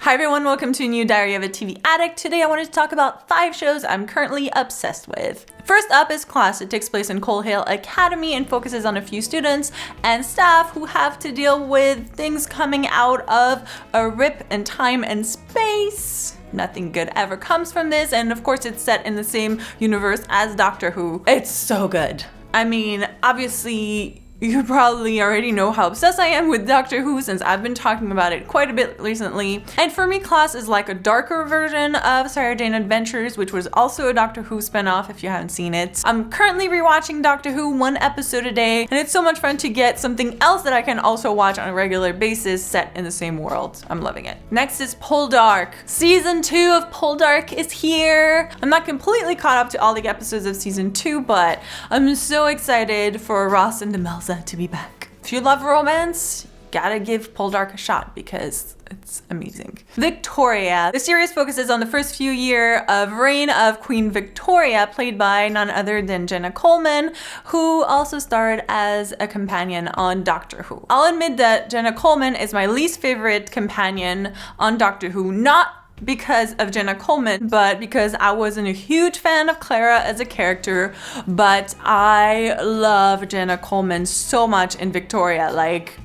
Hi everyone, welcome to a new Diary of a TV Addict. Today I wanted to talk about 5 shows I'm currently obsessed with. First up is Class. It takes place in Coal Hill Academy and focuses on a few students and staff who have to deal with things coming out of a rip in time and space. Nothing good ever comes from this, and of course it's set in the same universe as Doctor Who. It's so good. I mean, obviously, you probably already know how obsessed I am with Doctor Who since I've been talking about it quite a bit recently. And for me, Class is like a darker version of Sarah Jane Adventures, which was also a Doctor Who spinoff if you haven't seen it. I'm currently rewatching Doctor Who 1 episode a day, and it's so much fun to get something else that I can also watch on a regular basis set in the same world. I'm loving it. Next is Poldark. Season 2 of Poldark is here. I'm not completely caught up to all the episodes of season 2, but I'm so excited for Ross and Demelza to be back. If you love romance, gotta give Poldark a shot because it's amazing. Victoria. The series focuses on the first few years of reign of Queen Victoria, played by none other than Jenna Coleman, who also starred as a companion on Doctor Who. I'll admit that Jenna Coleman is my least favorite companion on Doctor Who, not because of Jenna Coleman, but because I wasn't a huge fan of Clara as a character, but I love Jenna Coleman so much in Victoria. Like,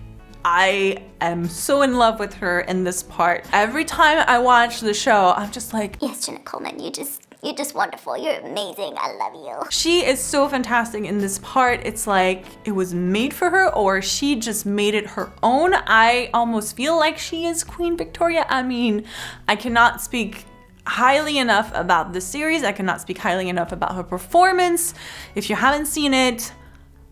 I am so in love with her in this part. Every time I watch the show, I'm just like, yes, Jenna Coleman, you're just wonderful. You're amazing. I love you. She is so fantastic in this part. It's like it was made for her, or she just made it her own. I almost feel like she is Queen Victoria. I mean, I cannot speak highly enough about the series. I cannot speak highly enough about her performance. If you haven't seen it,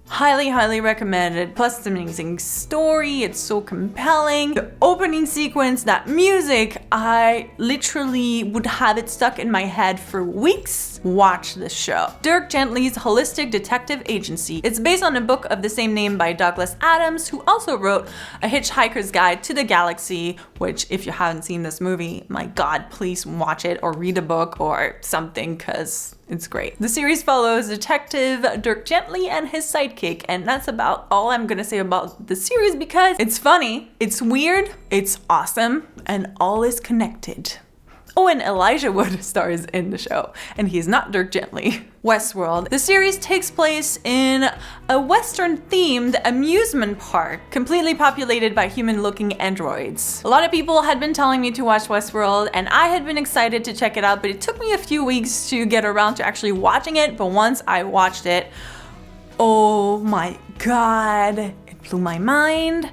highly recommend it. Plus it's an amazing story. It's so compelling. The opening sequence, that music, I literally would have it stuck in my head for weeks. Watch this show. Dirk Gently's holistic detective agency. It's based on a book of the same name by Douglas Adams, who also wrote A Hitchhiker's Guide to the Galaxy, which if you haven't seen this movie, my god, please watch it or read a book or something, because it's great. The series follows Detective Dirk Gently and his sidekick, and that's about all I'm gonna say about the series because it's funny, it's weird, it's awesome, and all is connected. Oh, and Elijah Wood stars in the show, and he's not Dirk Gently. Westworld. The series takes place in a Western-themed amusement park, completely populated by human-looking androids. A lot of people had been telling me to watch Westworld, and I had been excited to check it out, but it took me a few weeks to get around to actually watching it, but once I watched it, oh my god, it blew my mind.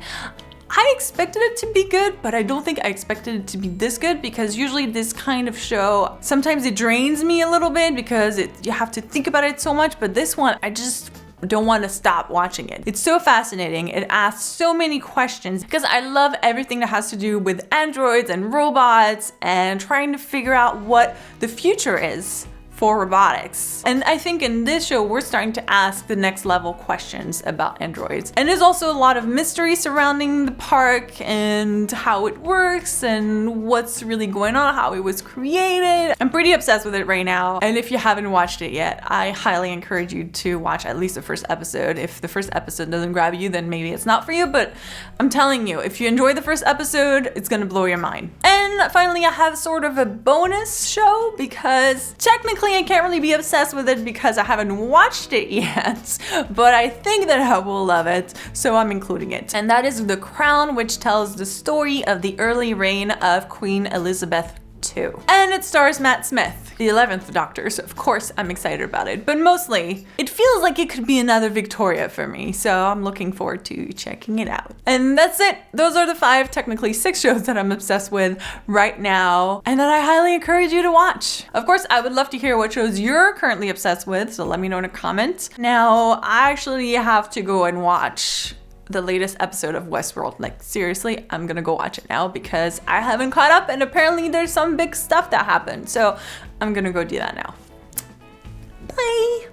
I expected it to be good, but I don't think I expected it to be this good because usually this kind of show, sometimes it drains me a little bit because you have to think about it so much, but this one, I just don't want to stop watching it. It's so fascinating. It asks so many questions because I love everything that has to do with androids and robots and trying to figure out what the future is for robotics. And I think in this show, we're starting to ask the next level questions about androids. And there's also a lot of mystery surrounding the park and how it works and what's really going on, how it was created. I'm pretty obsessed with it right now. And if you haven't watched it yet, I highly encourage you to watch at least the first episode. If the first episode doesn't grab you, then maybe it's not for you, but I'm telling you, if you enjoy the first episode, it's gonna blow your mind. And finally, I have sort of a bonus show because technically I can't really be obsessed with it because I haven't watched it yet, but I think that I will love it, so I'm including it. And that is The Crown, which tells the story of the early reign of Queen Elizabeth II. And it stars Matt Smith, the 11th Doctor, so of course I'm excited about it, but mostly it feels like it could be another Victoria for me, so I'm looking forward to checking it out. And that's it. Those are the 5, technically 6 shows that I'm obsessed with right now and that I highly encourage you to watch. Of course, I would love to hear what shows you're currently obsessed with, so let me know in a comment. Now, I actually have to go and watch the latest episode of Westworld. Like, seriously, I'm gonna go watch it now because I haven't caught up and apparently there's some big stuff that happened. So I'm gonna go do that now. Bye!